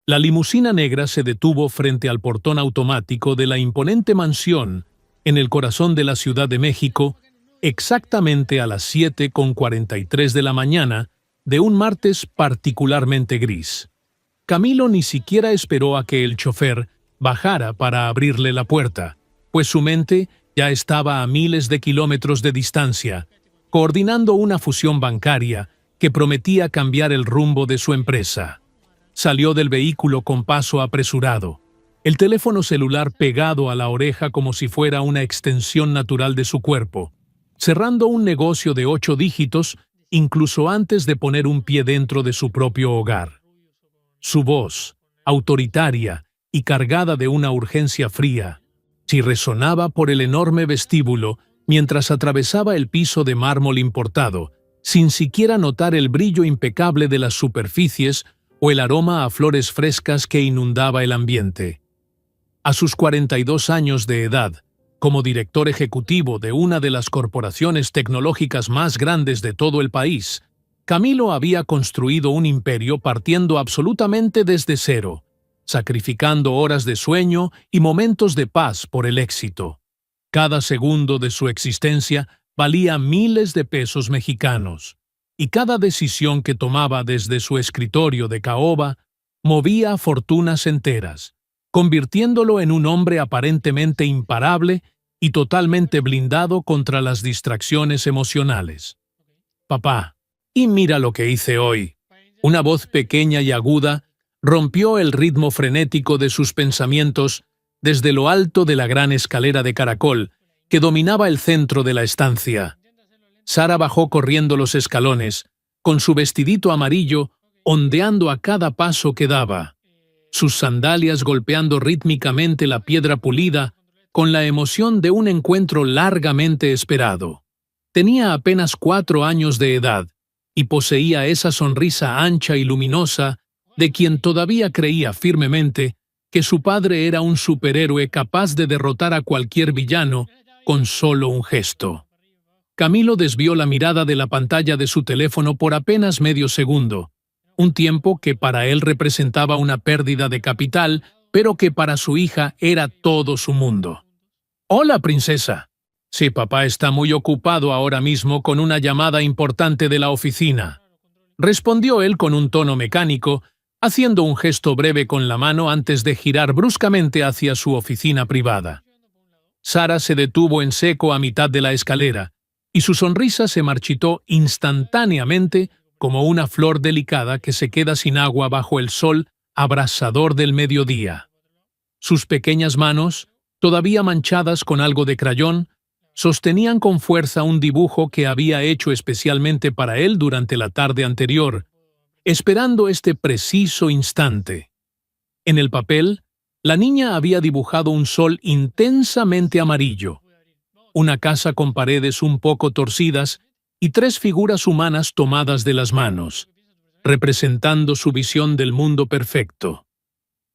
La limusina negra se detuvo frente al portón automático de la imponente mansión en el corazón de la Ciudad de México, exactamente a las 7:43 de la mañana de un martes particularmente gris. Camilo ni siquiera esperó a que el chofer bajara para abrirle la puerta, pues su mente ya estaba a miles de kilómetros de distancia, coordinando una fusión bancaria que prometía cambiar el rumbo de su empresa. Salió del vehículo con paso apresurado, el teléfono celular pegado a la oreja como si fuera una extensión natural de su cuerpo, cerrando un negocio de 8 dígitos incluso antes de poner un pie dentro de su propio hogar. Su voz, autoritaria y cargada de una urgencia fría, resonaba por el enorme vestíbulo mientras atravesaba el piso de mármol importado, sin siquiera notar el brillo impecable de las superficies o el aroma a flores frescas que inundaba el ambiente. A sus 42 años de edad, como director ejecutivo de una de las corporaciones tecnológicas más grandes de todo el país, Camilo había construido un imperio partiendo absolutamente desde cero, sacrificando horas de sueño y momentos de paz por el éxito. Cada segundo de su existencia valía miles de pesos mexicanos, y cada decisión que tomaba desde su escritorio de caoba movía fortunas enteras, convirtiéndolo en un hombre aparentemente imparable y totalmente blindado contra las distracciones emocionales. «Papá, y mira lo que hice hoy». Una voz pequeña y aguda rompió el ritmo frenético de sus pensamientos desde lo alto de la gran escalera de caracol que dominaba el centro de la estancia. Sara bajó corriendo los escalones, con su vestidito amarillo ondeando a cada paso que daba, sus sandalias golpeando rítmicamente la piedra pulida con la emoción de un encuentro largamente esperado. Tenía apenas 4 años de edad y poseía esa sonrisa ancha y luminosa de quien todavía creía firmemente que su padre era un superhéroe capaz de derrotar a cualquier villano con solo un gesto. Camilo desvió la mirada de la pantalla de su teléfono por apenas medio segundo, un tiempo que para él representaba una pérdida de capital, pero que para su hija era todo su mundo. «Hola, princesa». «Sí, papá está muy ocupado ahora mismo con una llamada importante de la oficina», respondió él con un tono mecánico, haciendo un gesto breve con la mano antes de girar bruscamente hacia su oficina privada. Sara se detuvo en seco a mitad de la escalera, y su sonrisa se marchitó instantáneamente como una flor delicada que se queda sin agua bajo el sol abrasador del mediodía. Sus pequeñas manos, todavía manchadas con algo de crayón, sostenían con fuerza un dibujo que había hecho especialmente para él durante la tarde anterior, esperando este preciso instante. En el papel, la niña había dibujado un sol intensamente amarillo, una casa con paredes un poco torcidas y 3 figuras humanas tomadas de las manos, representando su visión del mundo perfecto.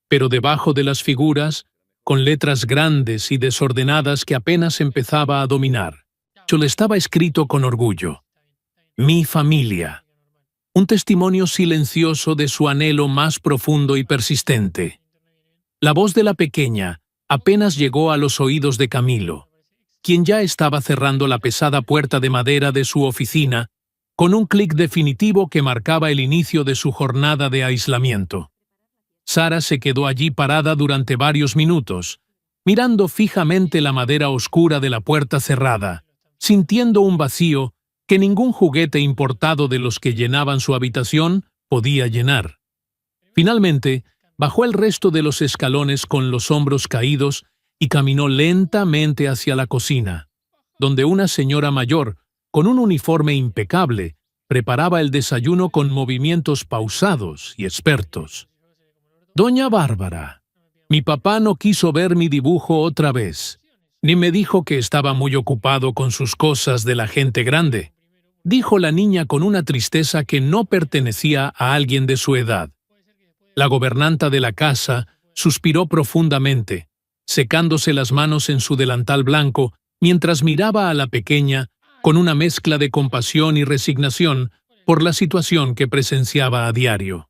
Pero debajo de las figuras, con letras grandes y desordenadas que apenas empezaba a dominar, solo estaba escrito con orgullo: «Mi familia». Un testimonio silencioso de su anhelo más profundo y persistente. La voz de la pequeña apenas llegó a los oídos de Camilo, quien ya estaba cerrando la pesada puerta de madera de su oficina con un clic definitivo que marcaba el inicio de su jornada de aislamiento. Sara se quedó allí parada durante varios minutos, mirando fijamente la madera oscura de la puerta cerrada, sintiendo un vacío que ningún juguete importado de los que llenaban su habitación podía llenar. Finalmente, bajó el resto de los escalones con los hombros caídos y caminó lentamente hacia la cocina, donde una señora mayor, con un uniforme impecable, preparaba el desayuno con movimientos pausados y expertos. «Doña Bárbara, mi papá no quiso ver mi dibujo otra vez, ni me dijo que estaba muy ocupado con sus cosas de la gente grande», dijo la niña con una tristeza que no pertenecía a alguien de su edad. La gobernanta de la casa suspiró profundamente, secándose las manos en su delantal blanco mientras miraba a la pequeña con una mezcla de compasión y resignación por la situación que presenciaba a diario.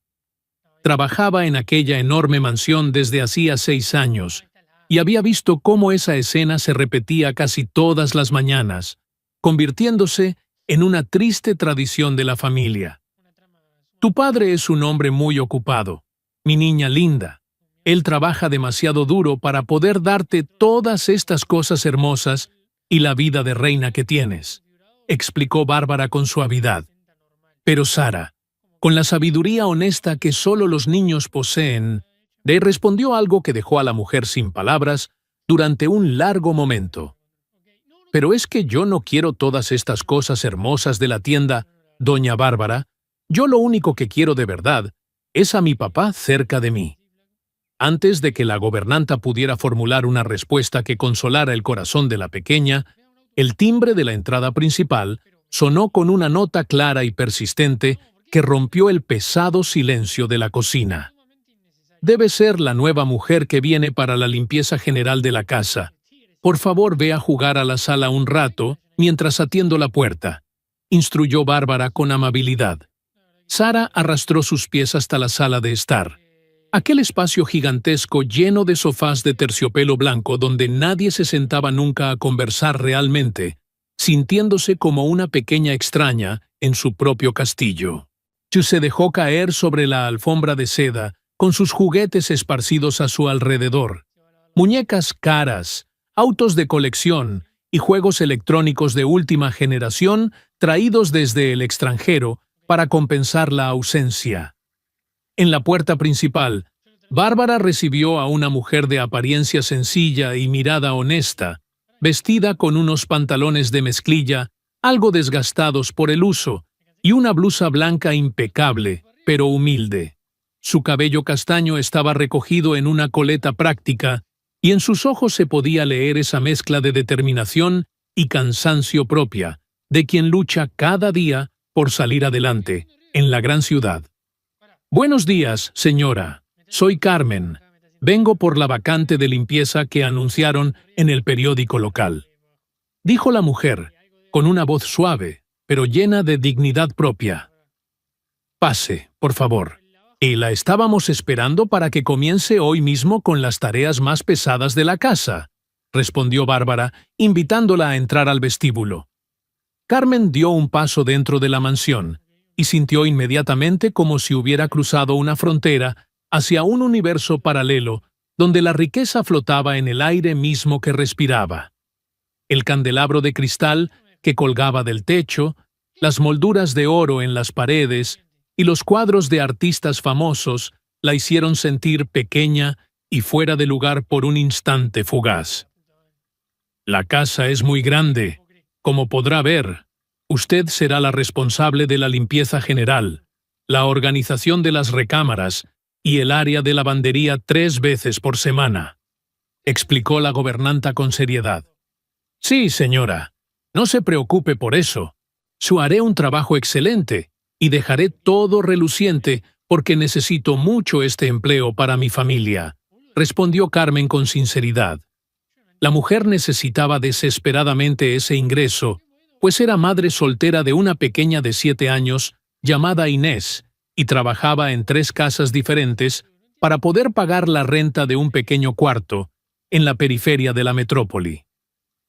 Trabajaba en aquella enorme mansión desde hacía 6 años y había visto cómo esa escena se repetía casi todas las mañanas, convirtiéndose en una triste tradición de la familia. Tu padre es un hombre muy ocupado, mi niña linda. Él trabaja demasiado duro para poder darte todas estas cosas hermosas y la vida de reina que tienes, explicó Bárbara con suavidad. Pero Sara, con la sabiduría honesta que solo los niños poseen, le respondió algo que dejó a la mujer sin palabras durante un largo momento. Pero es que yo no quiero todas estas cosas hermosas de la tienda, doña Bárbara. Yo lo único que quiero de verdad es a mi papá cerca de mí. Antes de que la gobernanta pudiera formular una respuesta que consolara el corazón de la pequeña, el timbre de la entrada principal sonó con una nota clara y persistente que rompió el pesado silencio de la cocina. Debe ser la nueva mujer que viene para la limpieza general de la casa. Por favor, ve a jugar a la sala un rato mientras atiendo la puerta, instruyó Bárbara con amabilidad. Sara arrastró sus pies hasta la sala de estar. Aquel espacio gigantesco lleno de sofás de terciopelo blanco donde nadie se sentaba nunca a conversar realmente, sintiéndose como una pequeña extraña en su propio castillo. Se dejó caer sobre la alfombra de seda, con sus juguetes esparcidos a su alrededor. Muñecas caras, autos de colección y juegos electrónicos de última generación traídos desde el extranjero para compensar la ausencia. En la puerta principal, Bárbara recibió a una mujer de apariencia sencilla y mirada honesta, vestida con unos pantalones de mezclilla, algo desgastados por el uso, y una blusa blanca impecable, pero humilde. Su cabello castaño estaba recogido en una coleta práctica, y en sus ojos se podía leer esa mezcla de determinación y cansancio propia, de quien lucha cada día por salir adelante, en la gran ciudad. Buenos días, señora. Soy Carmen. Vengo por la vacante de limpieza que anunciaron en el periódico local. Dijo la mujer, con una voz suave, pero llena de dignidad propia. Pase, por favor. Y la estábamos esperando para que comience hoy mismo con las tareas más pesadas de la casa, respondió Bárbara, invitándola a entrar al vestíbulo. Carmen dio un paso dentro de la mansión y sintió inmediatamente como si hubiera cruzado una frontera hacia un universo paralelo donde la riqueza flotaba en el aire mismo que respiraba. El candelabro de cristal que colgaba del techo, las molduras de oro en las paredes y los cuadros de artistas famosos la hicieron sentir pequeña y fuera de lugar por un instante fugaz. La casa es muy grande. Como podrá ver, usted será la responsable de la limpieza general, la organización de las recámaras y el área de lavandería 3 veces por semana, explicó la gobernanta con seriedad. Sí, señora, no se preocupe por eso. Haré un trabajo excelente y dejaré todo reluciente porque necesito mucho este empleo para mi familia, respondió Carmen con sinceridad. La mujer necesitaba desesperadamente ese ingreso, pues era madre soltera de una pequeña de 7 años llamada Inés y trabajaba en 3 casas diferentes para poder pagar la renta de un pequeño cuarto en la periferia de la metrópoli.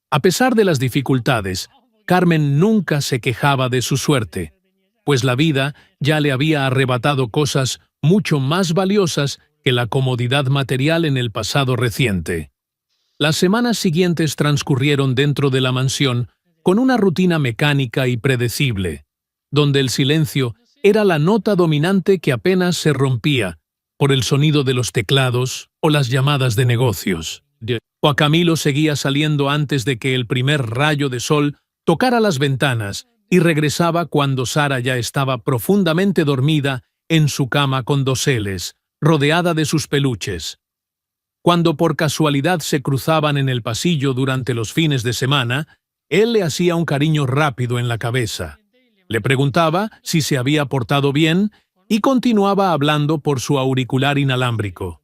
A pesar de las dificultades, Carmen nunca se quejaba de su suerte, pues la vida ya le había arrebatado cosas mucho más valiosas que la comodidad material en el pasado reciente. Las semanas siguientes transcurrieron dentro de la mansión con una rutina mecánica y predecible, donde el silencio era la nota dominante que apenas se rompía por el sonido de los teclados o las llamadas de negocios. Juan Camilo seguía saliendo antes de que el primer rayo de sol tocara las ventanas y regresaba cuando Sara ya estaba profundamente dormida en su cama con doseles, rodeada de sus peluches. Cuando por casualidad se cruzaban en el pasillo durante los fines de semana, él le hacía un cariño rápido en la cabeza. Le preguntaba si se había portado bien y continuaba hablando por su auricular inalámbrico.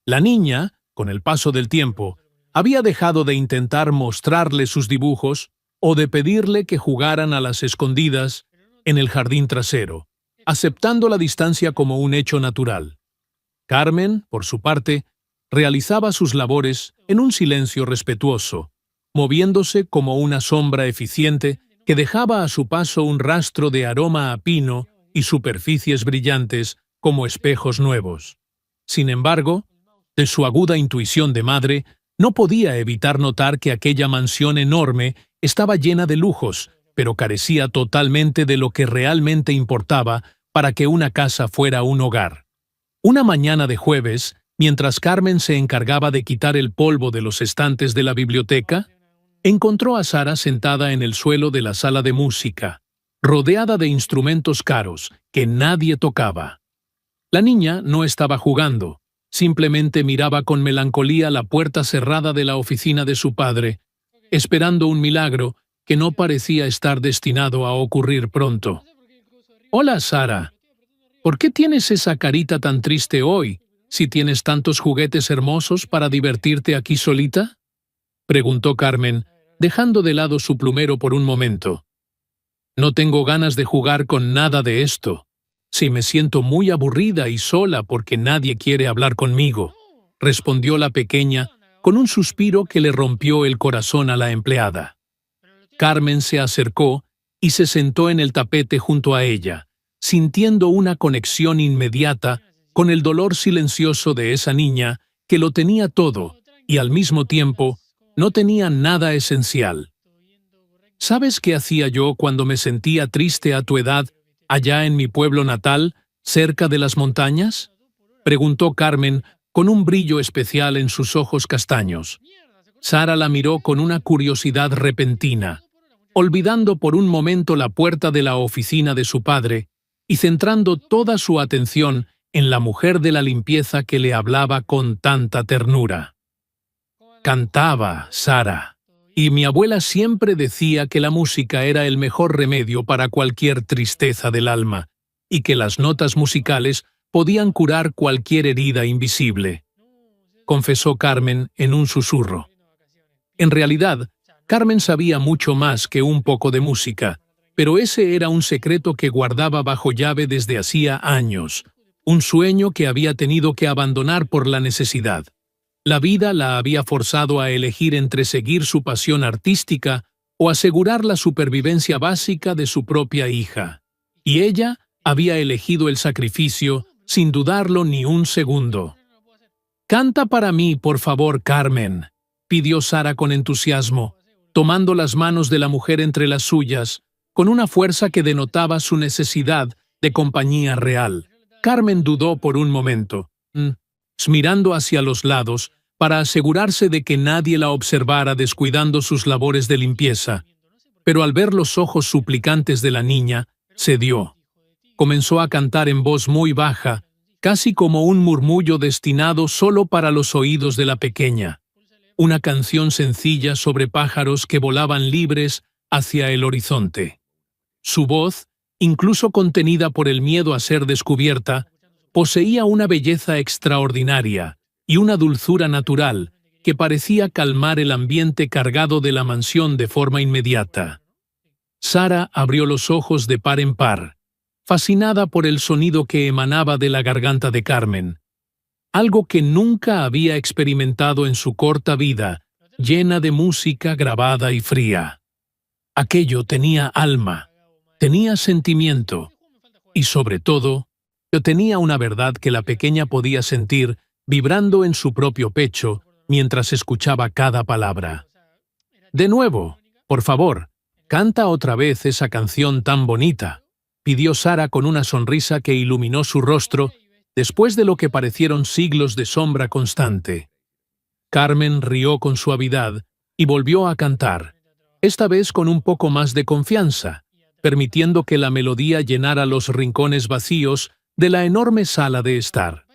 La niña, con el paso del tiempo, había dejado de intentar mostrarle sus dibujos o de pedirle que jugaran a las escondidas en el jardín trasero, aceptando la distancia como un hecho natural. Carmen, por su parte, realizaba sus labores en un silencio respetuoso, moviéndose como una sombra eficiente que dejaba a su paso un rastro de aroma a pino y superficies brillantes como espejos nuevos. Sin embargo, de su aguda intuición de madre, no podía evitar notar que aquella mansión enorme estaba llena de lujos, pero carecía totalmente de lo que realmente importaba para que una casa fuera un hogar. Una mañana de jueves, mientras Carmen se encargaba de quitar el polvo de los estantes de la biblioteca, encontró a Sara sentada en el suelo de la sala de música, rodeada de instrumentos caros que nadie tocaba. La niña no estaba jugando, simplemente miraba con melancolía la puerta cerrada de la oficina de su padre, esperando un milagro que no parecía estar destinado a ocurrir pronto. «Hola, Sara. ¿Por qué tienes esa carita tan triste hoy, si tienes tantos juguetes hermosos para divertirte aquí solita?», preguntó Carmen, dejando de lado su plumero por un momento. «No tengo ganas de jugar con nada de esto. Sí, me siento muy aburrida y sola porque nadie quiere hablar conmigo», respondió la pequeña con un suspiro que le rompió el corazón a la empleada. Carmen se acercó y se sentó en el tapete junto a ella, sintiendo una conexión inmediata con el dolor silencioso de esa niña que lo tenía todo y al mismo tiempo no tenía nada esencial. ¿Sabes qué hacía yo cuando me sentía triste a tu edad allá en mi pueblo natal, cerca de las montañas?, preguntó Carmen con un brillo especial en sus ojos castaños. Sara la miró con una curiosidad repentina, olvidando por un momento la puerta de la oficina de su padre y centrando toda su atención en la mujer de la limpieza que le hablaba con tanta ternura. «Cantaba, Sara, y mi abuela siempre decía que la música era el mejor remedio para cualquier tristeza del alma, y que las notas musicales podían curar cualquier herida invisible», confesó Carmen en un susurro. En realidad, Carmen sabía mucho más que un poco de música, pero ese era un secreto que guardaba bajo llave desde hacía años, un sueño que había tenido que abandonar por la necesidad. La vida la había forzado a elegir entre seguir su pasión artística o asegurar la supervivencia básica de su propia hija. Y ella había elegido el sacrificio sin dudarlo ni un segundo. «Canta para mí, por favor, Carmen», pidió Sara con entusiasmo, tomando las manos de la mujer entre las suyas, con una fuerza que denotaba su necesidad de compañía real. Carmen dudó por un momento, mirando hacia los lados, para asegurarse de que nadie la observara descuidando sus labores de limpieza. Pero al ver los ojos suplicantes de la niña, cedió. Comenzó a cantar en voz muy baja, casi como un murmullo destinado solo para los oídos de la pequeña. Una canción sencilla sobre pájaros que volaban libres hacia el horizonte. Su voz, incluso contenida por el miedo a ser descubierta, poseía una belleza extraordinaria y una dulzura natural que parecía calmar el ambiente cargado de la mansión de forma inmediata. Sara abrió los ojos de par en par, fascinada por el sonido que emanaba de la garganta de Carmen, algo que nunca había experimentado en su corta vida, llena de música grabada y fría. Aquello tenía alma, tenía sentimiento y, sobre todo, tenía una verdad que la pequeña podía sentir vibrando en su propio pecho mientras escuchaba cada palabra. «De nuevo, por favor, canta otra vez esa canción tan bonita», pidió Sara con una sonrisa que iluminó su rostro después de lo que parecieron siglos de sombra constante. Carmen rió con suavidad y volvió a cantar, esta vez con un poco más de confianza, permitiendo que la melodía llenara los rincones vacíos de la enorme sala de estar.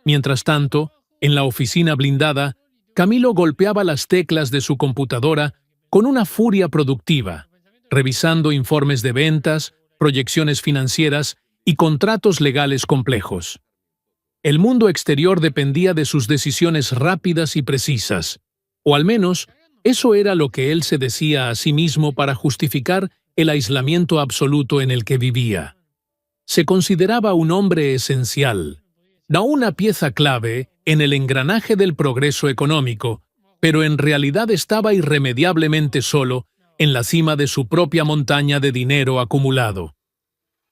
Mientras tanto, en la oficina blindada, Camilo golpeaba las teclas de su computadora con una furia productiva, revisando informes de ventas, proyecciones financieras y contratos legales complejos. El mundo exterior dependía de sus decisiones rápidas y precisas, o al menos eso era lo que él se decía a sí mismo para justificar el aislamiento absoluto en el que vivía. Se consideraba un hombre esencial, da una pieza clave en el engranaje del progreso económico, pero en realidad estaba irremediablemente solo en la cima de su propia montaña de dinero acumulado.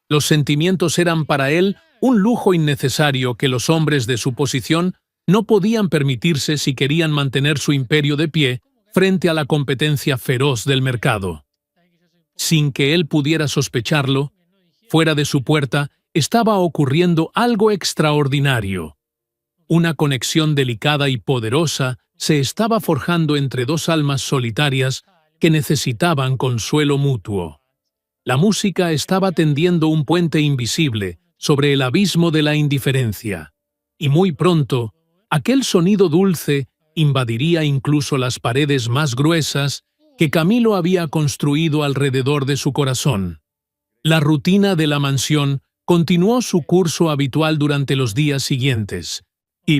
Los sentimientos eran para él un lujo innecesario que los hombres de su posición no podían permitirse si querían mantener su imperio de pie frente a la competencia feroz del mercado. Sin que él pudiera sospecharlo, fuera de su puerta estaba ocurriendo algo extraordinario. Una conexión delicada y poderosa se estaba forjando entre dos almas solitarias que necesitaban consuelo mutuo. La música estaba tendiendo un puente invisible sobre el abismo de la indiferencia, y muy pronto, aquel sonido dulce invadiría incluso las paredes más gruesas que Camilo había construido alrededor de su corazón. La rutina de la mansión continuó su curso habitual durante los días siguientes,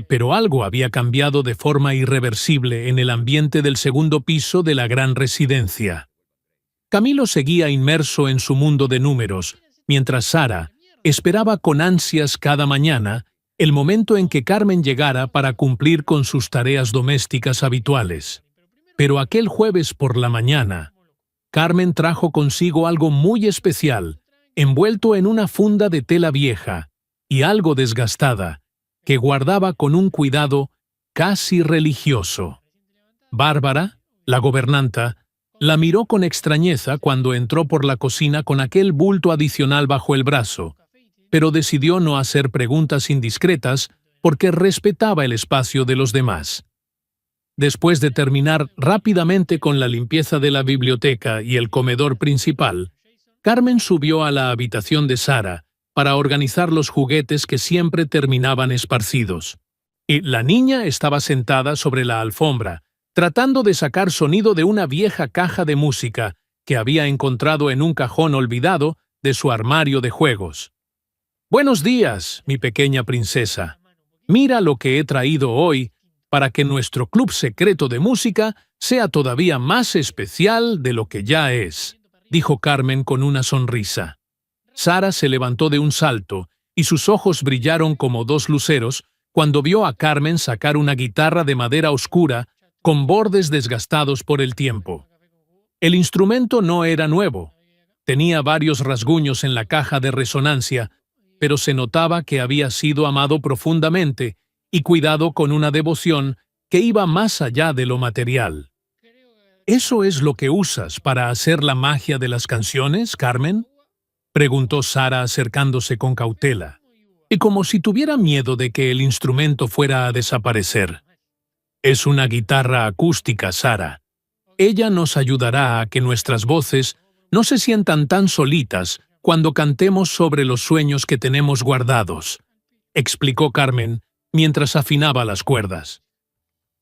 pero algo había cambiado de forma irreversible en el ambiente del segundo piso de la gran residencia. Camilo seguía inmerso en su mundo de números, mientras Sara esperaba con ansias cada mañana el momento en que Carmen llegara para cumplir con sus tareas domésticas habituales. Pero aquel jueves por la mañana, Carmen trajo consigo algo muy especial, envuelto en una funda de tela vieja y algo desgastada, que guardaba con un cuidado casi religioso. Bárbara, la gobernanta, la miró con extrañeza cuando entró por la cocina con aquel bulto adicional bajo el brazo, pero decidió no hacer preguntas indiscretas porque respetaba el espacio de los demás. Después de terminar rápidamente con la limpieza de la biblioteca y el comedor principal, Carmen subió a la habitación de Sara para organizar los juguetes que siempre terminaban esparcidos. Y la niña estaba sentada sobre la alfombra, tratando de sacar sonido de una vieja caja de música que había encontrado en un cajón olvidado de su armario de juegos. «Buenos días, mi pequeña princesa. Mira lo que he traído hoy para que nuestro club secreto de música sea todavía más especial de lo que ya es», dijo Carmen con una sonrisa. Sara se levantó de un salto y sus ojos brillaron como dos luceros cuando vio a Carmen sacar una guitarra de madera oscura con bordes desgastados por el tiempo. El instrumento no era nuevo. Tenía varios rasguños en la caja de resonancia, pero se notaba que había sido amado profundamente y cuidado con una devoción que iba más allá de lo material. ¿Eso es lo que usas para hacer la magia de las canciones, Carmen?, preguntó Sara acercándose con cautela, y como si tuviera miedo de que el instrumento fuera a desaparecer. Es una guitarra acústica, Sara. Ella nos ayudará a que nuestras voces no se sientan tan solitas cuando cantemos sobre los sueños que tenemos guardados, explicó Carmen mientras afinaba las cuerdas.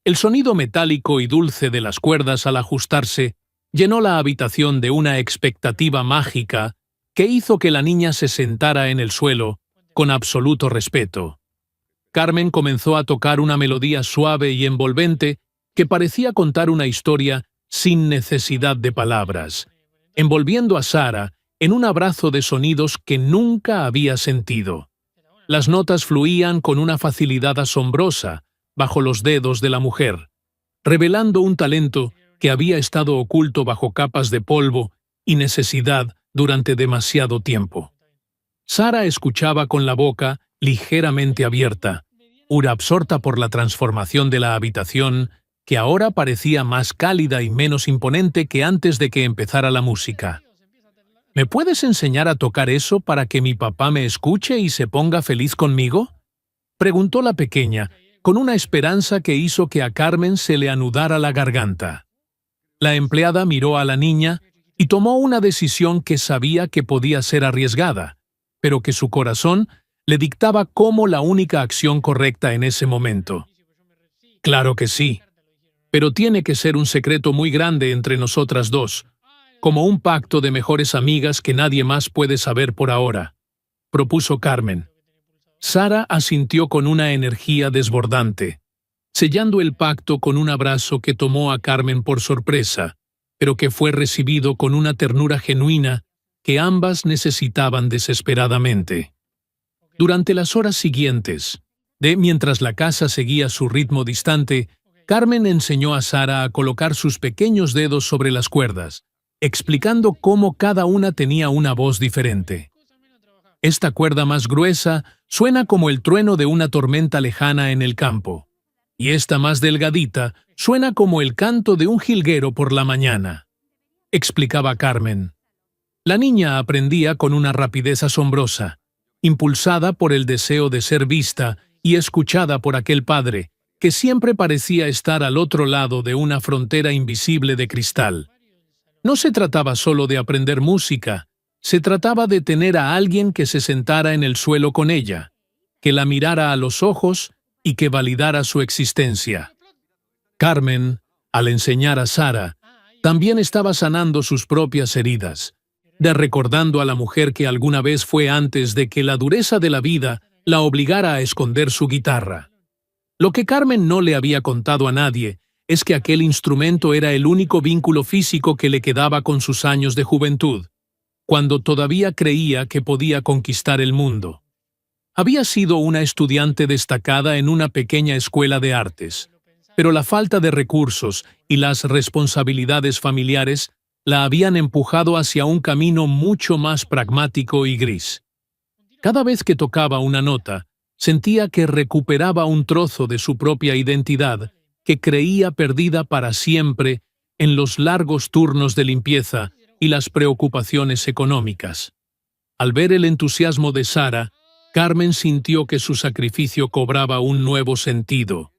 El sonido metálico y dulce de las cuerdas al ajustarse llenó la habitación de una expectativa mágica que hizo que la niña se sentara en el suelo con absoluto respeto. Carmen comenzó a tocar una melodía suave y envolvente que parecía contar una historia sin necesidad de palabras, envolviendo a Sara en un abrazo de sonidos que nunca había sentido. Las notas fluían con una facilidad asombrosa bajo los dedos de la mujer, revelando un talento que había estado oculto bajo capas de polvo y necesidad durante demasiado tiempo. Sara escuchaba con la boca ligeramente abierta, absorta por la transformación de la habitación, que ahora parecía más cálida y menos imponente que antes de que empezara la música. ¿Me puedes enseñar a tocar eso para que mi papá me escuche y se ponga feliz conmigo?, preguntó la pequeña, con una esperanza que hizo que a Carmen se le anudara la garganta. La empleada miró a la niña y tomó una decisión que sabía que podía ser arriesgada, pero que su corazón le dictaba como la única acción correcta en ese momento. «Claro que sí, pero tiene que ser un secreto muy grande entre nosotras dos, como un pacto de mejores amigas que nadie más puede saber por ahora», propuso Carmen. Sara asintió con una energía desbordante, sellando el pacto con un abrazo que tomó a Carmen por sorpresa, pero que fue recibido con una ternura genuina que ambas necesitaban desesperadamente. Durante las horas siguientes, Mientras la casa seguía su ritmo distante, Carmen enseñó a Sara a colocar sus pequeños dedos sobre las cuerdas, explicando cómo cada una tenía una voz diferente. Esta cuerda más gruesa suena como el trueno de una tormenta lejana en el campo, y esta más delgadita suena como el canto de un jilguero por la mañana, explicaba Carmen. La niña aprendía con una rapidez asombrosa, impulsada por el deseo de ser vista y escuchada por aquel padre, que siempre parecía estar al otro lado de una frontera invisible de cristal. No se trataba solo de aprender música, se trataba de tener a alguien que se sentara en el suelo con ella, que la mirara a los ojos y que validara su existencia. Carmen, al enseñar a Sara, también estaba sanando sus propias heridas, recordando a la mujer que alguna vez fue antes de que la dureza de la vida la obligara a esconder su guitarra. Lo que Carmen no le había contado a nadie es que aquel instrumento era el único vínculo físico que le quedaba con sus años de juventud, cuando todavía creía que podía conquistar el mundo. Había sido una estudiante destacada en una pequeña escuela de artes, pero la falta de recursos y las responsabilidades familiares la habían empujado hacia un camino mucho más pragmático y gris. Cada vez que tocaba una nota, sentía que recuperaba un trozo de su propia identidad que creía perdida para siempre en los largos turnos de limpieza y las preocupaciones económicas. Al ver el entusiasmo de Sara, Carmen sintió que su sacrificio cobraba un nuevo sentido,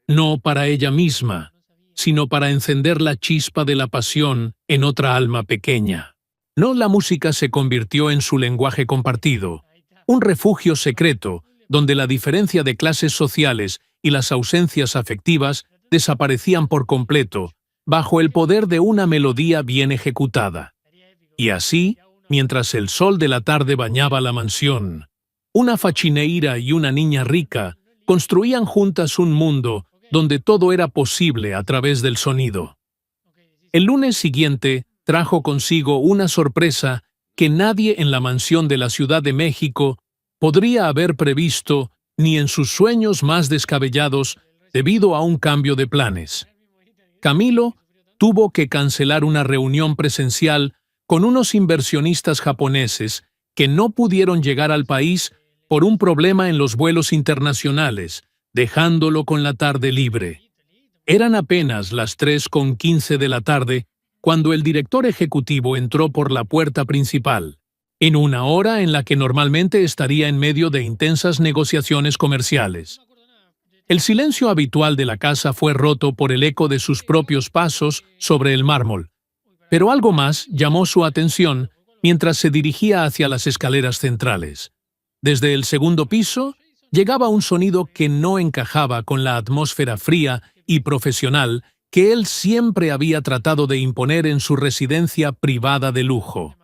no para ella misma, sino para encender la chispa de la pasión en otra alma pequeña. No, la música se convirtió en su lenguaje compartido, un refugio secreto donde la diferencia de clases sociales y las ausencias afectivas desaparecían por completo, bajo el poder de una melodía bien ejecutada. Y así, mientras el sol de la tarde bañaba la mansión, una faxineira y una niña rica construían juntas un mundo donde todo era posible a través del sonido. El lunes siguiente trajo consigo una sorpresa que nadie en la mansión de la Ciudad de México podría haber previsto ni en sus sueños más descabellados debido a un cambio de planes. Camilo tuvo que cancelar una reunión presencial con unos inversionistas japoneses que no pudieron llegar al país por un problema en los vuelos internacionales, dejándolo con la tarde libre. Eran apenas las 3:15 de la tarde cuando el director ejecutivo entró por la puerta principal, en una hora en la que normalmente estaría en medio de intensas negociaciones comerciales. El silencio habitual de la casa fue roto por el eco de sus propios pasos sobre el mármol, pero algo más llamó su atención mientras se dirigía hacia las escaleras centrales. Desde el segundo piso llegaba un sonido que no encajaba con la atmósfera fría y profesional que él siempre había tratado de imponer en su residencia privada de lujo.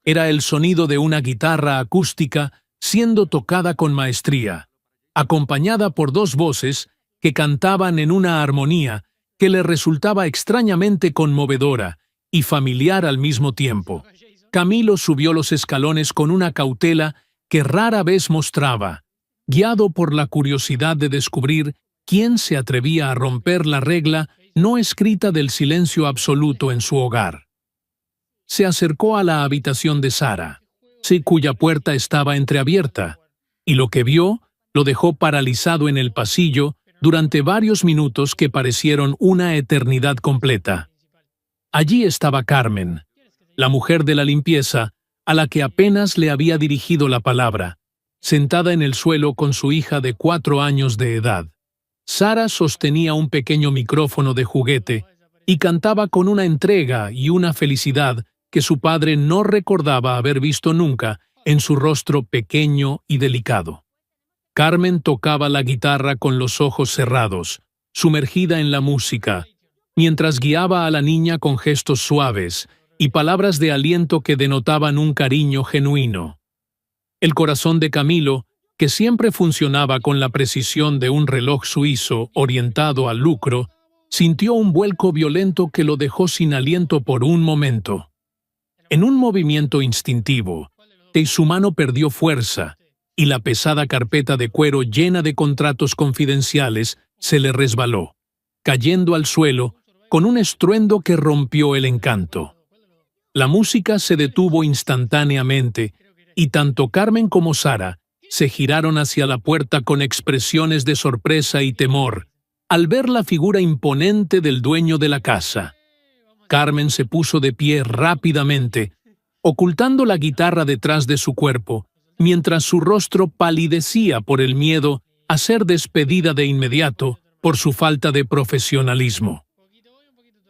Era el sonido de una guitarra acústica siendo tocada con maestría, acompañada por dos voces que cantaban en una armonía que le resultaba extrañamente conmovedora y familiar al mismo tiempo. Camilo subió los escalones con una cautela que rara vez mostraba, guiado por la curiosidad de descubrir quién se atrevía a romper la regla no escrita del silencio absoluto en su hogar. Se acercó a la habitación de Sara, cuya puerta estaba entreabierta, y lo que vio lo dejó paralizado en el pasillo durante varios minutos que parecieron una eternidad completa. Allí estaba Carmen, la mujer de la limpieza, a la que apenas le había dirigido la palabra, sentada en el suelo con su hija de 4 años de edad. Sara sostenía un pequeño micrófono de juguete y cantaba con una entrega y una felicidad que su padre no recordaba haber visto nunca en su rostro pequeño y delicado. Carmen tocaba la guitarra con los ojos cerrados, sumergida en la música, mientras guiaba a la niña con gestos suaves y palabras de aliento que denotaban un cariño genuino. El corazón de Camilo, que siempre funcionaba con la precisión de un reloj suizo orientado al lucro, sintió un vuelco violento que lo dejó sin aliento por un momento. En un movimiento instintivo, su mano perdió fuerza y la pesada carpeta de cuero llena de contratos confidenciales se le resbaló, cayendo al suelo con un estruendo que rompió el encanto. La música se detuvo instantáneamente y tanto Carmen como Sara se giraron hacia la puerta con expresiones de sorpresa y temor al ver la figura imponente del dueño de la casa. Carmen se puso de pie rápidamente, ocultando la guitarra detrás de su cuerpo, mientras su rostro palidecía por el miedo a ser despedida de inmediato por su falta de profesionalismo.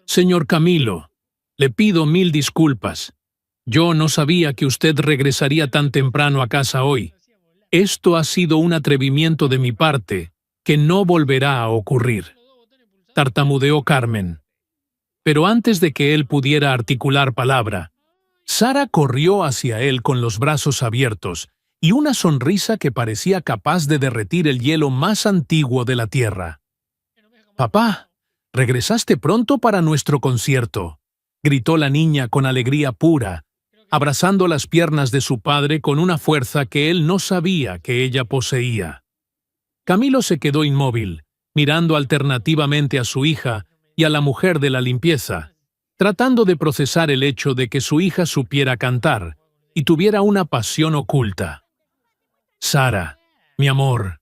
Señor Camilo, le pido 1000 disculpas. Yo no sabía que usted regresaría tan temprano a casa hoy. Esto ha sido un atrevimiento de mi parte que no volverá a ocurrir, tartamudeó Carmen. Pero antes de que él pudiera articular palabra, Sara corrió hacia él con los brazos abiertos y una sonrisa que parecía capaz de derretir el hielo más antiguo de la tierra. «Papá, regresaste pronto para nuestro concierto», gritó la niña con alegría pura, abrazando las piernas de su padre con una fuerza que él no sabía que ella poseía. Camilo se quedó inmóvil, mirando alternativamente a su hija y a la mujer de la limpieza, tratando de procesar el hecho de que su hija supiera cantar y tuviera una pasión oculta. «Sara, mi amor,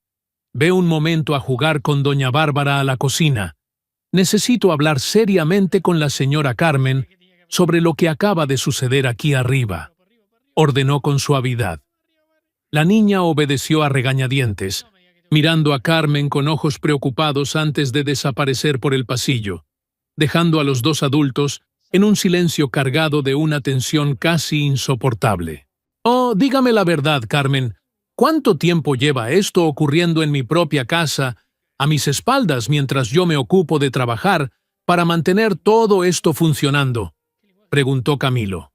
ve un momento a jugar con doña Bárbara a la cocina. Necesito hablar seriamente con la señora Carmen sobre lo que acaba de suceder aquí arriba», ordenó con suavidad. La niña obedeció a regañadientes, mirando a Carmen con ojos preocupados antes de desaparecer por el pasillo, dejando a los dos adultos en un silencio cargado de una tensión casi insoportable. «Oh, dígame la verdad, Carmen. ¿Cuánto tiempo lleva esto ocurriendo en mi propia casa, a mis espaldas mientras yo me ocupo de trabajar para mantener todo esto funcionando?», preguntó Camilo.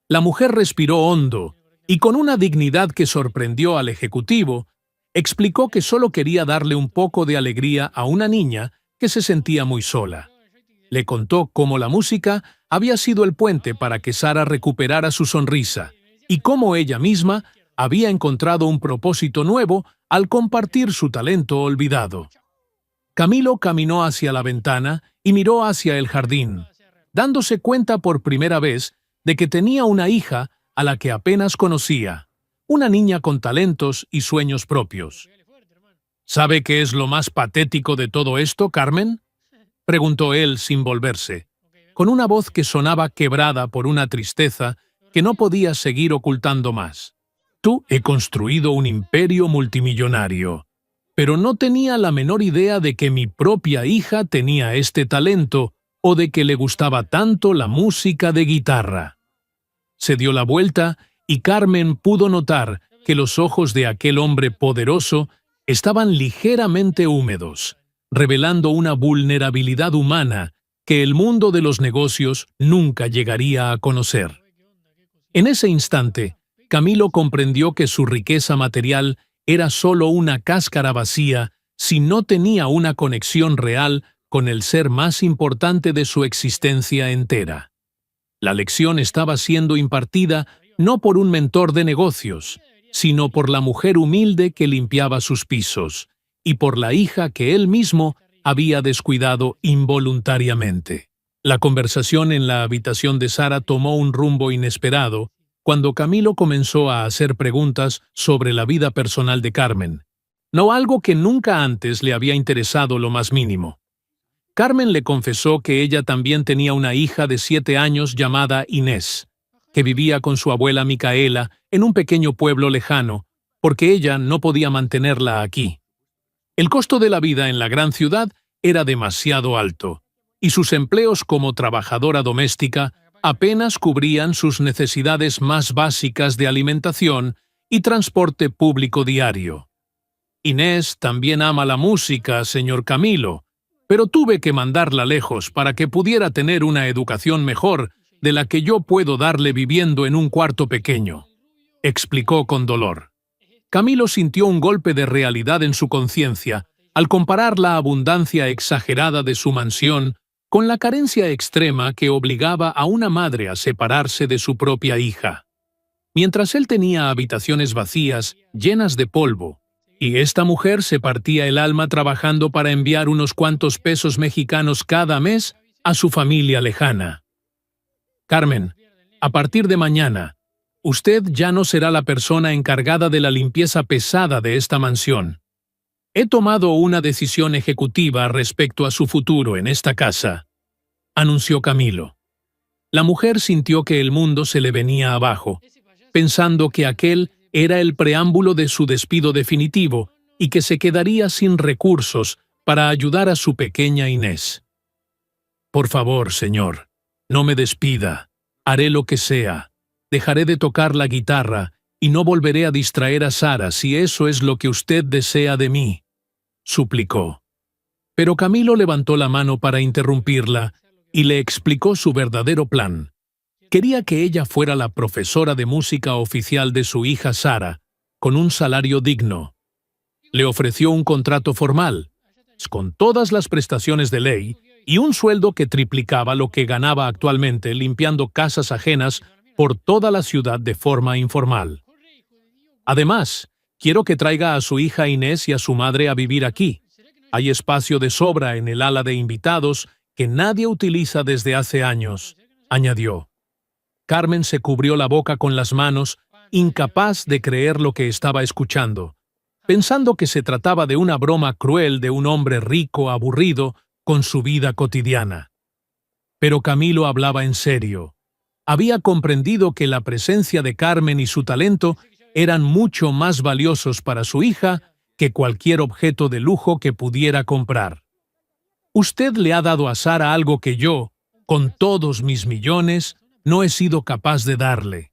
La mujer respiró hondo y con una dignidad que sorprendió al ejecutivo, explicó que solo quería darle un poco de alegría a una niña que se sentía muy sola. Le contó cómo la música había sido el puente para que Sara recuperara su sonrisa y cómo ella misma había encontrado un propósito nuevo al compartir su talento olvidado. Camilo caminó hacia la ventana y miró hacia el jardín, dándose cuenta por primera vez de que tenía una hija a la que apenas conocía, una niña con talentos y sueños propios. «¿Sabe qué es lo más patético de todo esto, Carmen?», preguntó él sin volverse, con una voz que sonaba quebrada por una tristeza que no podía seguir ocultando más. «He construido un imperio multimillonario, pero no tenía la menor idea de que mi propia hija tenía este talento o de que le gustaba tanto la música de guitarra». Se dio la vuelta y Carmen pudo notar que los ojos de aquel hombre poderoso estaban ligeramente húmedos, revelando una vulnerabilidad humana que el mundo de los negocios nunca llegaría a conocer. En ese instante, Camilo comprendió que su riqueza material era solo una cáscara vacía si no tenía una conexión real con el ser más importante de su existencia entera. La lección estaba siendo impartida no por un mentor de negocios, sino por la mujer humilde que limpiaba sus pisos y por la hija que él mismo había descuidado involuntariamente. La conversación en la habitación de Sara tomó un rumbo inesperado cuando Camilo comenzó a hacer preguntas sobre la vida personal de Carmen, no algo que nunca antes le había interesado lo más mínimo. Carmen le confesó que ella también tenía una hija de 7 años llamada Inés, que vivía con su abuela Micaela en un pequeño pueblo lejano, porque ella no podía mantenerla aquí. El costo de la vida en la gran ciudad era demasiado alto, y sus empleos como trabajadora doméstica apenas cubrían sus necesidades más básicas de alimentación y transporte público diario. «Inés también ama la música, señor Camilo, pero tuve que mandarla lejos para que pudiera tener una educación mejor de la que yo puedo darle viviendo en un cuarto pequeño», explicó con dolor. Camilo sintió un golpe de realidad en su conciencia al comparar la abundancia exagerada de su mansión con la carencia extrema que obligaba a una madre a separarse de su propia hija. mientras él tenía habitaciones vacías, llenas de polvo, y esta mujer se partía el alma trabajando para enviar unos cuantos pesos mexicanos cada mes a su familia lejana. Carmen, a partir de mañana, usted ya no será la persona encargada de la limpieza pesada de esta mansión. He tomado una decisión ejecutiva respecto a su futuro en esta casa, anunció Camilo. La mujer sintió que el mundo se le venía abajo, pensando que aquel era el preámbulo de su despido definitivo y que se quedaría sin recursos para ayudar a su pequeña Inés. Por favor, señor, no me despida. Haré lo que sea. Dejaré de tocar la guitarra y no volveré a distraer a Sara si eso es lo que usted desea de mí, suplicó. Pero Camilo levantó la mano para interrumpirla y le explicó su verdadero plan. Quería que ella fuera la profesora de música oficial de su hija Sara, con un salario digno. Le ofreció un contrato formal, con todas las prestaciones de ley, y un sueldo que triplicaba lo que ganaba actualmente limpiando casas ajenas por toda la ciudad de forma informal. Además, quiero que traiga a su hija Inés y a su madre a vivir aquí. Hay espacio de sobra en el ala de invitados que nadie utiliza desde hace años, añadió. Carmen se cubrió la boca con las manos, incapaz de creer lo que estaba escuchando, pensando que se trataba de una broma cruel de un hombre rico aburrido con su vida cotidiana. Pero Camilo hablaba en serio. Había comprendido que la presencia de Carmen y su talento eran mucho más valiosos para su hija que cualquier objeto de lujo que pudiera comprar. Usted le ha dado a Sara algo que yo, con todos mis millones, no he sido capaz de darle.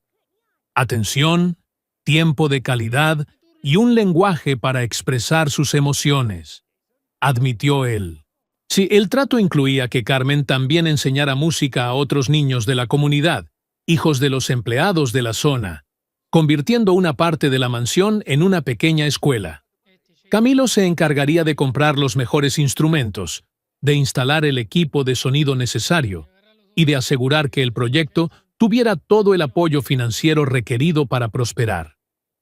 Atención, tiempo de calidad y un lenguaje para expresar sus emociones, admitió él. Si el trato incluía que Carmen también enseñara música a otros niños de la comunidad, hijos de los empleados de la zona, convirtiendo una parte de la mansión en una pequeña escuela. Camilo se encargaría de comprar los mejores instrumentos, de instalar el equipo de sonido necesario y de asegurar que el proyecto tuviera todo el apoyo financiero requerido para prosperar.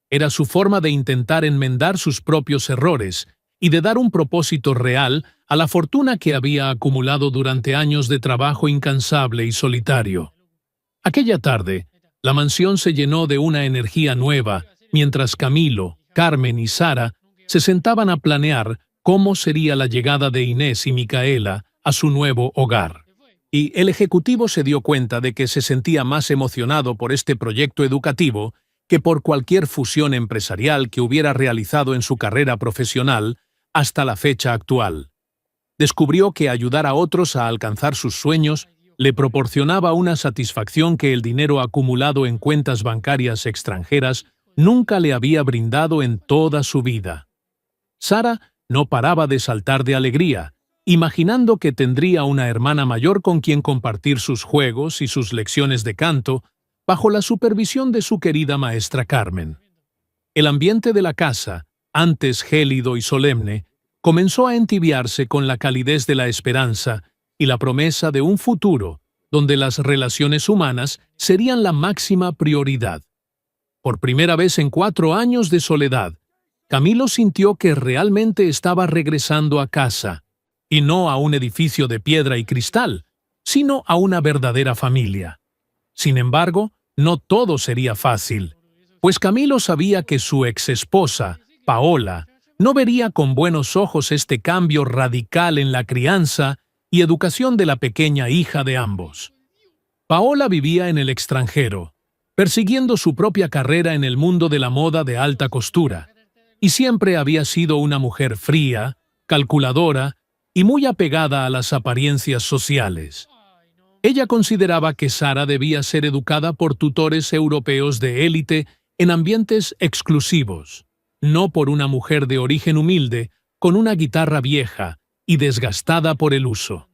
Era su forma de intentar enmendar sus propios errores y de dar un propósito real a la fortuna que había acumulado durante años de trabajo incansable y solitario. Aquella tarde, la mansión se llenó de una energía nueva, mientras Camilo, Carmen y Sara se sentaban a planear cómo sería la llegada de Inés y Micaela a su nuevo hogar. Y el ejecutivo se dio cuenta de que se sentía más emocionado por este proyecto educativo que por cualquier fusión empresarial que hubiera realizado en su carrera profesional hasta la fecha actual. Descubrió que ayudar a otros a alcanzar sus sueños le proporcionaba una satisfacción que el dinero acumulado en cuentas bancarias extranjeras nunca le había brindado en toda su vida. Sara no paraba de saltar de alegría, imaginando que tendría una hermana mayor con quien compartir sus juegos y sus lecciones de canto, bajo la supervisión de su querida maestra Carmen. El ambiente de la casa, antes gélido y solemne, comenzó a entibiarse con la calidez de la esperanza y la promesa de un futuro donde las relaciones humanas serían la máxima prioridad. Por primera vez en 4 años de soledad, Camilo sintió que realmente estaba regresando a casa, y no a un edificio de piedra y cristal, sino a una verdadera familia. Sin embargo, no todo sería fácil, pues Camilo sabía que su exesposa, Paola, no vería con buenos ojos este cambio radical en la crianza y educación de la pequeña hija de ambos. Paola vivía en el extranjero, persiguiendo su propia carrera en el mundo de la moda de alta costura, y siempre había sido una mujer fría, calculadora y muy apegada a las apariencias sociales. Ella consideraba que Sara debía ser educada por tutores europeos de élite en ambientes exclusivos, no por una mujer de origen humilde, con una guitarra vieja y desgastada por el uso.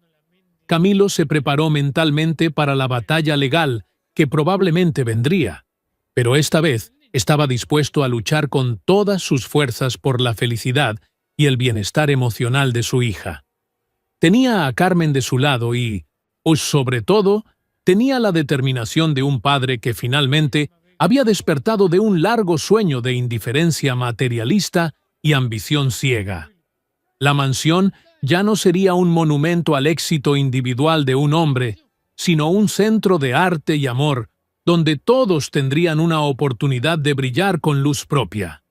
Camilo se preparó mentalmente para la batalla legal que probablemente vendría, pero esta vez estaba dispuesto a luchar con todas sus fuerzas por la felicidad y el bienestar emocional de su hija. Tenía a Carmen de su lado y, sobre todo, tenía la determinación de un padre que finalmente había despertado de un largo sueño de indiferencia materialista y ambición ciega. La mansión ya no sería un monumento al éxito individual de un hombre, sino un centro de arte y amor, donde todos tendrían una oportunidad de brillar con luz propia.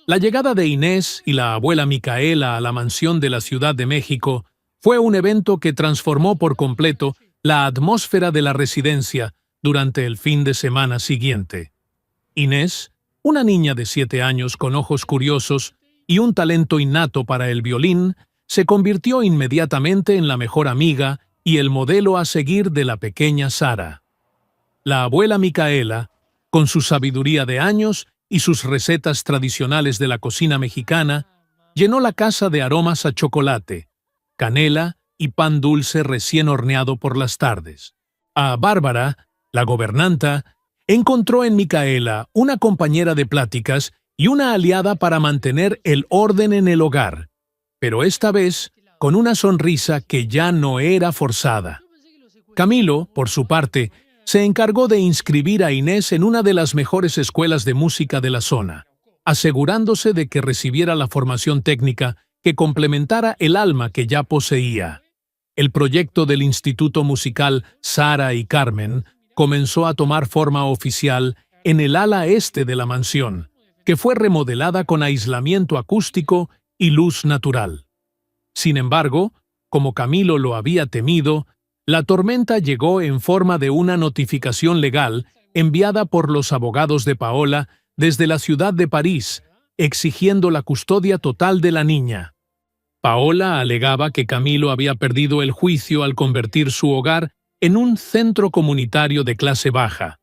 La llegada de Inés y la abuela Micaela a la mansión de la Ciudad de México fue un evento que transformó por completo la atmósfera de la residencia durante el fin de semana siguiente. Inés, una niña de 7 años con ojos curiosos y un talento innato para el violín, se convirtió inmediatamente en la mejor amiga y el modelo a seguir de la pequeña Sara. La abuela Micaela, con su sabiduría de años y sus recetas tradicionales de la cocina mexicana, llenó la casa de aromas a chocolate, canela y pan dulce recién horneado por las tardes. A Bárbara, la gobernanta, encontró en Micaela una compañera de pláticas y una aliada para mantener el orden en el hogar, pero esta vez con una sonrisa que ya no era forzada. Camilo, por su parte, se encargó de inscribir a Inés en una de las mejores escuelas de música de la zona, asegurándose de que recibiera la formación técnica que complementara el alma que ya poseía. El proyecto del Instituto Musical Sara y Carmen comenzó a tomar forma oficial en el ala este de la mansión, que fue remodelada con aislamiento acústico y luz natural. Sin embargo, como Camilo lo había temido, la tormenta llegó en forma de una notificación legal enviada por los abogados de Paola desde la ciudad de París, exigiendo la custodia total de la niña. Paola alegaba que Camilo había perdido el juicio al convertir su hogar en un centro comunitario de clase baja,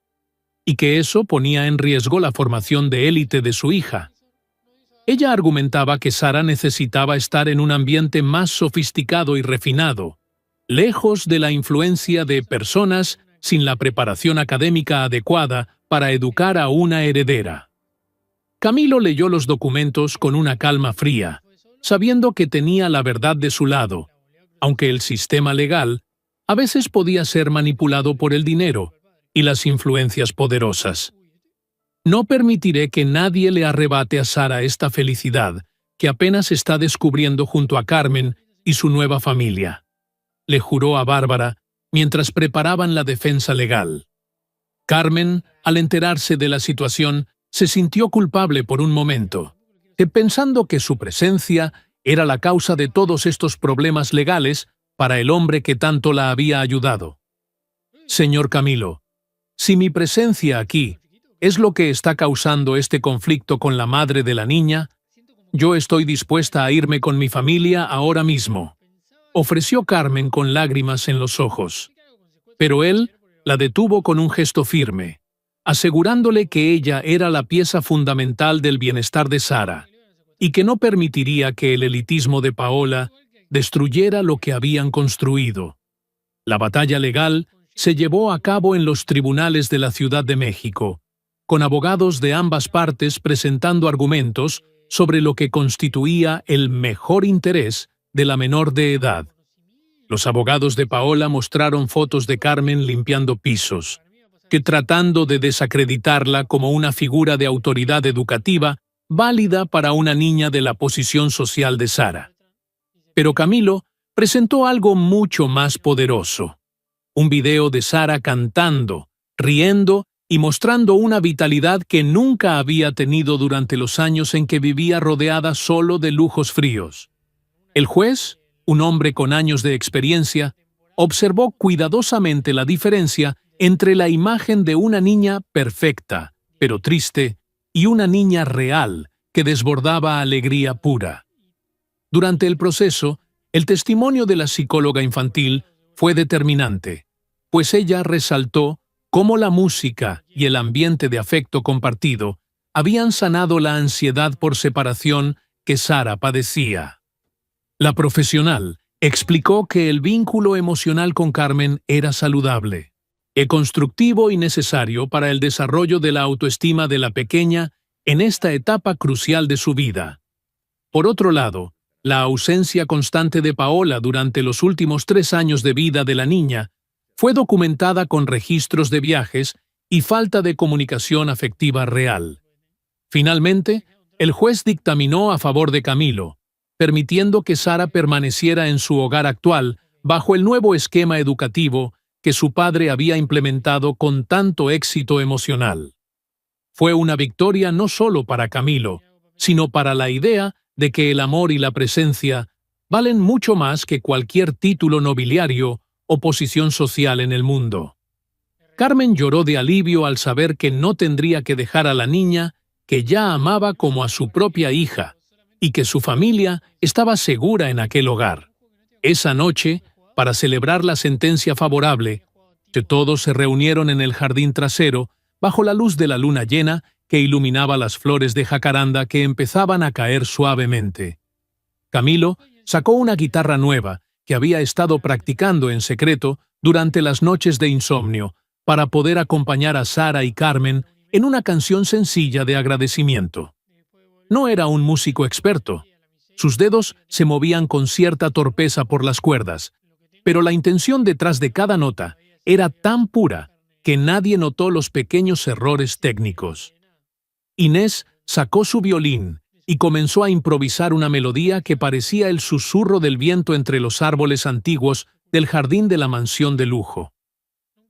y que eso ponía en riesgo la formación de élite de su hija. Ella argumentaba que Sara necesitaba estar en un ambiente más sofisticado y refinado, lejos de la influencia de personas sin la preparación académica adecuada para educar a una heredera. Camilo leyó los documentos con una calma fría, sabiendo que tenía la verdad de su lado, aunque el sistema legal a veces podía ser manipulado por el dinero y las influencias poderosas. No permitiré que nadie le arrebate a Sara esta felicidad que apenas está descubriendo junto a Carmen y su nueva familia, le juró a Bárbara mientras preparaban la defensa legal. Carmen, al enterarse de la situación, se sintió culpable por un momento, pensando que su presencia era la causa de todos estos problemas legales para el hombre que tanto la había ayudado. Señor Camilo, si mi presencia aquí es lo que está causando este conflicto con la madre de la niña, yo estoy dispuesta a irme con mi familia ahora mismo, ofreció Carmen con lágrimas en los ojos. Pero él la detuvo con un gesto firme, asegurándole que ella era la pieza fundamental del bienestar de Sara, y que no permitiría que el elitismo de Paola destruyera lo que habían construido. La batalla legal se llevó a cabo en los tribunales de la Ciudad de México, con abogados de ambas partes presentando argumentos sobre lo que constituía el mejor interés de la menor de edad. Los abogados de Paola mostraron fotos de Carmen limpiando pisos, que tratando de desacreditarla como una figura de autoridad educativa válida para una niña de la posición social de Sara. Pero Camilo presentó algo mucho más poderoso. Un video de Sara cantando, riendo y mostrando una vitalidad que nunca había tenido durante los años en que vivía rodeada solo de lujos fríos. El juez, un hombre con años de experiencia, observó cuidadosamente la diferencia entre la imagen de una niña perfecta, pero triste, y una niña real que desbordaba alegría pura. Durante el proceso, el testimonio de la psicóloga infantil fue determinante, pues ella resaltó cómo la música y el ambiente de afecto compartido habían sanado la ansiedad por separación que Sara padecía. La profesional explicó que el vínculo emocional con Carmen era saludable, constructivo y necesario para el desarrollo de la autoestima de la pequeña en esta etapa crucial de su vida. Por otro lado, la ausencia constante de Paola durante los últimos 3 años de vida de la niña fue documentada con registros de viajes y falta de comunicación afectiva real. Finalmente, el juez dictaminó a favor de Camilo, permitiendo que Sara permaneciera en su hogar actual bajo el nuevo esquema educativo que su padre había implementado con tanto éxito emocional. Fue una victoria no solo para Camilo, sino para la idea de que el amor y la presencia valen mucho más que cualquier título nobiliario o posición social en el mundo. Carmen lloró de alivio al saber que no tendría que dejar a la niña que ya amaba como a su propia hija y que su familia estaba segura en aquel hogar. Esa noche, para celebrar la sentencia favorable, todos se reunieron en el jardín trasero bajo la luz de la luna llena que iluminaba las flores de jacaranda que empezaban a caer suavemente. Camilo sacó una guitarra nueva que había estado practicando en secreto durante las noches de insomnio para poder acompañar a Sara y Carmen en una canción sencilla de agradecimiento. No era un músico experto. Sus dedos se movían con cierta torpeza por las cuerdas, pero la intención detrás de cada nota era tan pura que nadie notó los pequeños errores técnicos. Inés sacó su violín y comenzó a improvisar una melodía que parecía el susurro del viento entre los árboles antiguos del jardín de la mansión de lujo.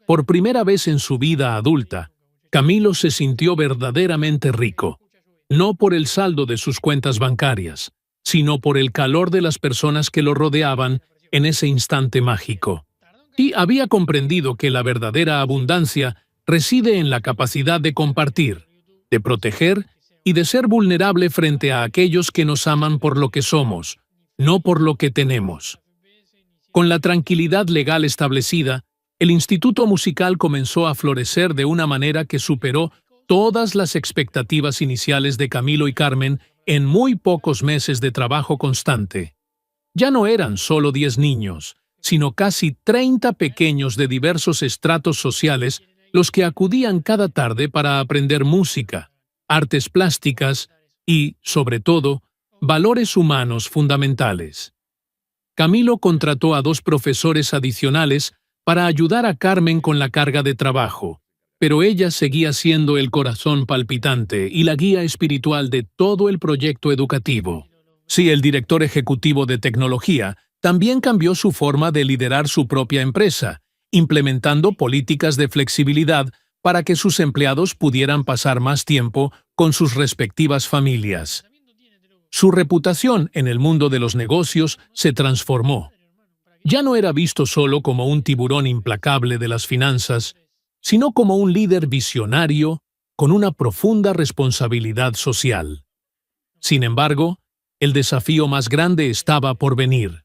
Por primera vez en su vida adulta, Camilo se sintió verdaderamente rico, no por el saldo de sus cuentas bancarias, sino por el calor de las personas que lo rodeaban en ese instante mágico. Y había comprendido que la verdadera abundancia reside en la capacidad de compartir, de proteger y de ser vulnerable frente a aquellos que nos aman por lo que somos, no por lo que tenemos. Con la tranquilidad legal establecida, el Instituto Musical comenzó a florecer de una manera que superó todas las expectativas iniciales de Camilo y Carmen en muy pocos meses de trabajo constante. Ya no eran solo 10 niños, sino casi 30 pequeños de diversos estratos sociales los que acudían cada tarde para aprender música, artes plásticas y, sobre todo, valores humanos fundamentales. Camilo contrató a 2 profesores adicionales para ayudar a Carmen con la carga de trabajo, pero ella seguía siendo el corazón palpitante y la guía espiritual de todo el proyecto educativo. Sí, el director ejecutivo de tecnología también cambió su forma de liderar su propia empresa, implementando políticas de flexibilidad para que sus empleados pudieran pasar más tiempo con sus respectivas familias. Su reputación en el mundo de los negocios se transformó. Ya no era visto solo como un tiburón implacable de las finanzas, sino como un líder visionario con una profunda responsabilidad social. Sin embargo, el desafío más grande estaba por venir.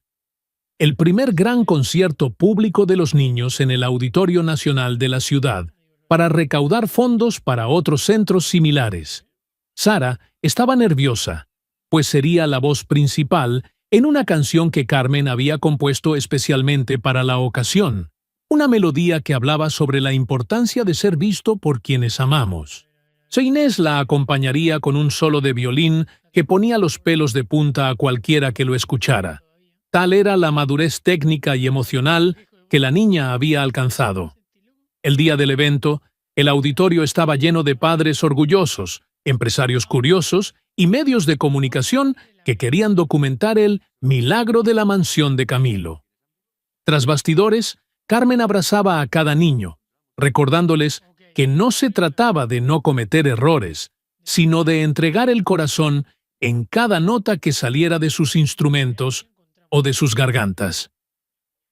El primer gran concierto público de los niños en el Auditorio Nacional de la ciudad, para recaudar fondos para otros centros similares. Sara estaba nerviosa, pues sería la voz principal en una canción que Carmen había compuesto especialmente para la ocasión, una melodía que hablaba sobre la importancia de ser visto por quienes amamos. Inés la acompañaría con un solo de violín que ponía los pelos de punta a cualquiera que lo escuchara. Tal era la madurez técnica y emocional que la niña había alcanzado. El día del evento, el auditorio estaba lleno de padres orgullosos, empresarios curiosos y medios de comunicación que querían documentar el milagro de la mansión de Camilo. Tras bastidores, Carmen abrazaba a cada niño, recordándoles que no se trataba de no cometer errores, sino de entregar el corazón en cada nota que saliera de sus instrumentos o de sus gargantas.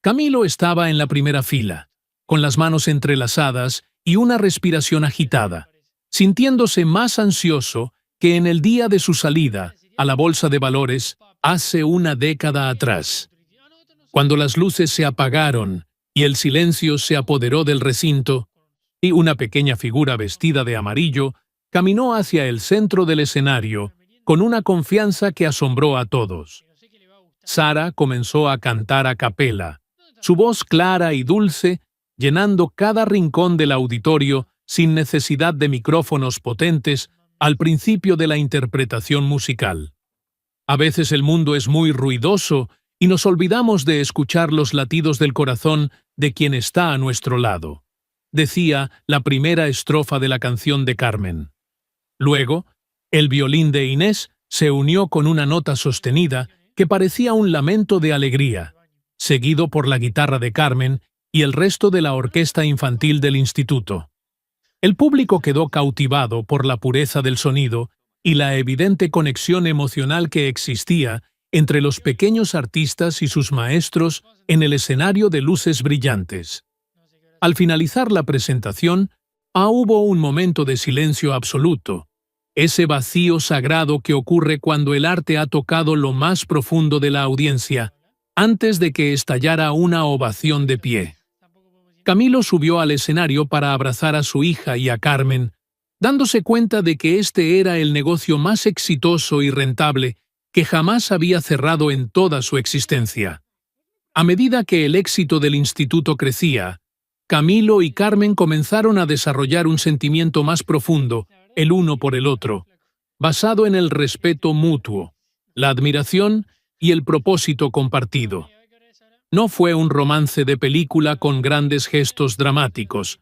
Camilo estaba en la primera fila, con las manos entrelazadas y una respiración agitada, sintiéndose más ansioso que en el día de su salida a la bolsa de valores hace una década atrás. Cuando las luces se apagaron y el silencio se apoderó del recinto, y una pequeña figura vestida de amarillo caminó hacia el centro del escenario con una confianza que asombró a todos. Sara comenzó a cantar a capela, su voz clara y dulce, llenando cada rincón del auditorio sin necesidad de micrófonos potentes al principio de la interpretación musical. A veces el mundo es muy ruidoso y nos olvidamos de escuchar los latidos del corazón de quien está a nuestro lado. decía la primera estrofa de la canción de Carmen. Luego, el violín de Inés se unió con una nota sostenida que parecía un lamento de alegría, seguido por la guitarra de Carmen y el resto de la orquesta infantil del instituto. El público quedó cautivado por la pureza del sonido y la evidente conexión emocional que existía entre los pequeños artistas y sus maestros en el escenario de luces brillantes. Al finalizar la presentación, hubo un momento de silencio absoluto, ese vacío sagrado que ocurre cuando el arte ha tocado lo más profundo de la audiencia, antes de que estallara una ovación de pie. Camilo subió al escenario para abrazar a su hija y a Carmen, dándose cuenta de que este era el negocio más exitoso y rentable que jamás había cerrado en toda su existencia. A medida que el éxito del instituto crecía, Camilo y Carmen comenzaron a desarrollar un sentimiento más profundo, el uno por el otro, basado en el respeto mutuo, la admiración y el propósito compartido. No fue un romance de película con grandes gestos dramáticos,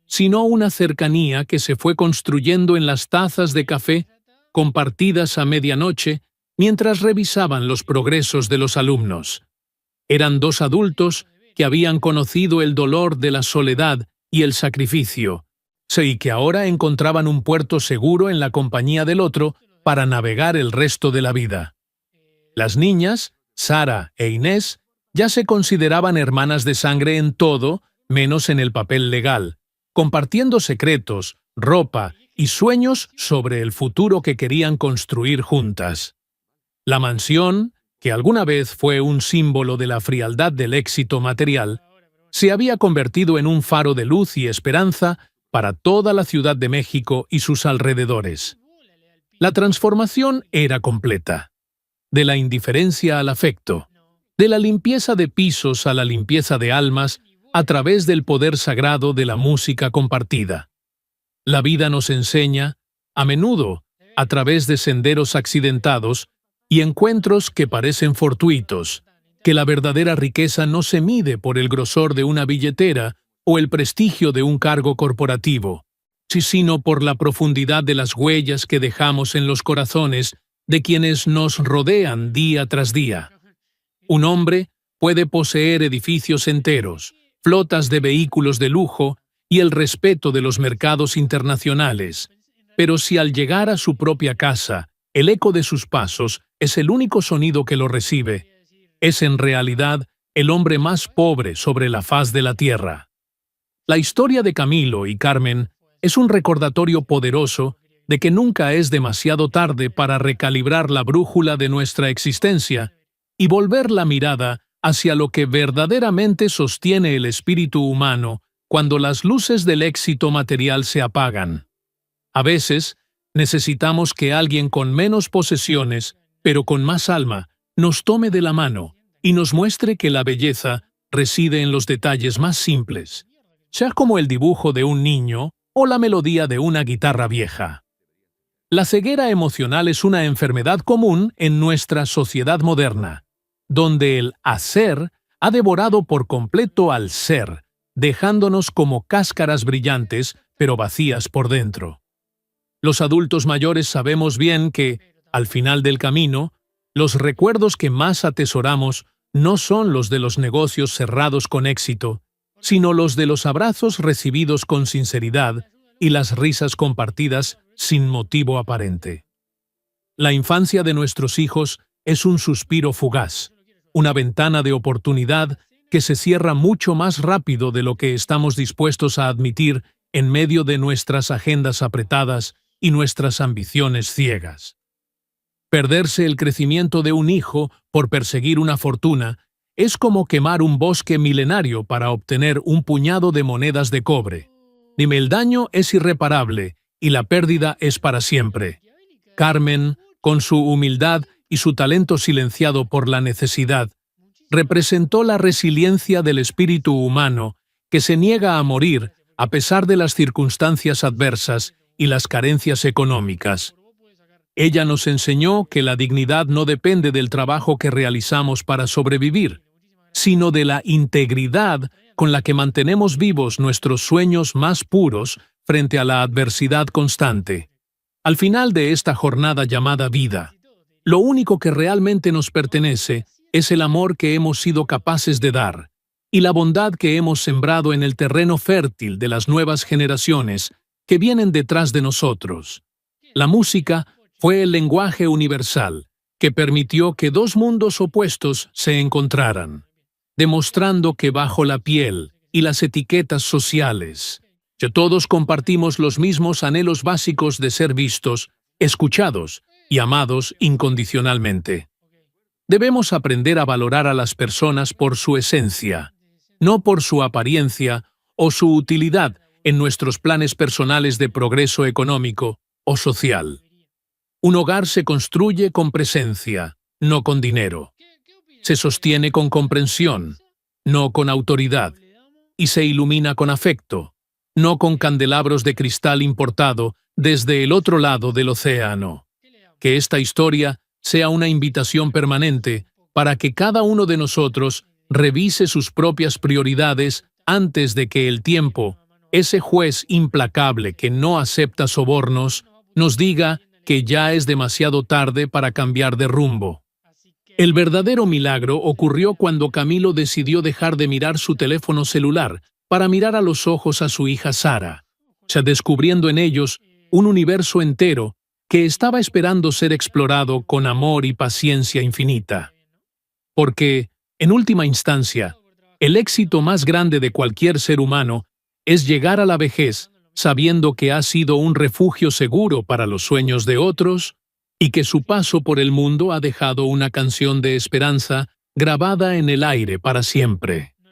sino una cercanía que se fue construyendo en las tazas de café compartidas a medianoche mientras revisaban los progresos de los alumnos. Eran dos adultos que habían conocido el dolor de la soledad y el sacrificio, y que ahora encontraban un puerto seguro en la compañía del otro para navegar el resto de la vida. Las niñas, Sara e Inés, ya se consideraban hermanas de sangre en todo, menos en el papel legal, compartiendo secretos, ropa y sueños sobre el futuro que querían construir juntas. La mansión, que alguna vez fue un símbolo de la frialdad del éxito material, se había convertido en un faro de luz y esperanza para toda la Ciudad de México y sus alrededores. La transformación era completa. De la indiferencia al afecto, de la limpieza de pisos a la limpieza de almas, a través del poder sagrado de la música compartida. La vida nos enseña, a menudo, a través de senderos accidentados y encuentros que parecen fortuitos, que la verdadera riqueza no se mide por el grosor de una billetera o el prestigio de un cargo corporativo, sino por la profundidad de las huellas que dejamos en los corazones de quienes nos rodean día tras día. Un hombre puede poseer edificios enteros, flotas de vehículos de lujo y el respeto de los mercados internacionales, pero si al llegar a su propia casa, el eco de sus pasos es el único sonido que lo recibe, es en realidad el hombre más pobre sobre la faz de la tierra. La historia de Camilo y Carmen es un recordatorio poderoso de que nunca es demasiado tarde para recalibrar la brújula de nuestra existencia y volver la mirada hacia lo que verdaderamente sostiene el espíritu humano cuando las luces del éxito material se apagan. A veces, necesitamos que alguien con menos posesiones, pero con más alma, nos tome de la mano y nos muestre que la belleza reside en los detalles más simples, sea como el dibujo de un niño o la melodía de una guitarra vieja. La ceguera emocional es una enfermedad común en nuestra sociedad moderna, donde el hacer ha devorado por completo al ser, dejándonos como cáscaras brillantes, pero vacías por dentro. Los adultos mayores sabemos bien que, al final del camino, los recuerdos que más atesoramos no son los de los negocios cerrados con éxito, sino los de los abrazos recibidos con sinceridad y las risas compartidas sin motivo aparente. La infancia de nuestros hijos es un suspiro fugaz, una ventana de oportunidad que se cierra mucho más rápido de lo que estamos dispuestos a admitir en medio de nuestras agendas apretadas y nuestras ambiciones ciegas. Perderse el crecimiento de un hijo por perseguir una fortuna es como quemar un bosque milenario para obtener un puñado de monedas de cobre. Dime, el daño es irreparable y la pérdida es para siempre. Carmen, con su humildad y su talento silenciado por la necesidad, representó la resiliencia del espíritu humano que se niega a morir a pesar de las circunstancias adversas y las carencias económicas. Ella nos enseñó que la dignidad no depende del trabajo que realizamos para sobrevivir, sino de la integridad con la que mantenemos vivos nuestros sueños más puros frente a la adversidad constante. Al final de esta jornada llamada vida, lo único que realmente nos pertenece es el amor que hemos sido capaces de dar y la bondad que hemos sembrado en el terreno fértil de las nuevas generaciones que vienen detrás de nosotros. La música fue el lenguaje universal que permitió que dos mundos opuestos se encontraran, demostrando que bajo la piel y las etiquetas sociales, que todos compartimos los mismos anhelos básicos de ser vistos, escuchados y amados incondicionalmente. Debemos aprender a valorar a las personas por su esencia, no por su apariencia o su utilidad en nuestros planes personales de progreso económico o social. Un hogar se construye con presencia, no con dinero. Se sostiene con comprensión, no con autoridad, y se ilumina con afecto, no con candelabros de cristal importado desde el otro lado del océano. Que esta historia sea una invitación permanente para que cada uno de nosotros revise sus propias prioridades antes de que el tiempo, ese juez implacable que no acepta sobornos, nos diga que ya es demasiado tarde para cambiar de rumbo. El verdadero milagro ocurrió cuando Camilo decidió dejar de mirar su teléfono celular para mirar a los ojos a su hija Sara, descubriendo en ellos un universo entero que estaba esperando ser explorado con amor y paciencia infinita. Porque, en última instancia, el éxito más grande de cualquier ser humano es llegar a la vejez sabiendo que ha sido un refugio seguro para los sueños de otros y que su paso por el mundo ha dejado una canción de esperanza grabada en el aire para siempre.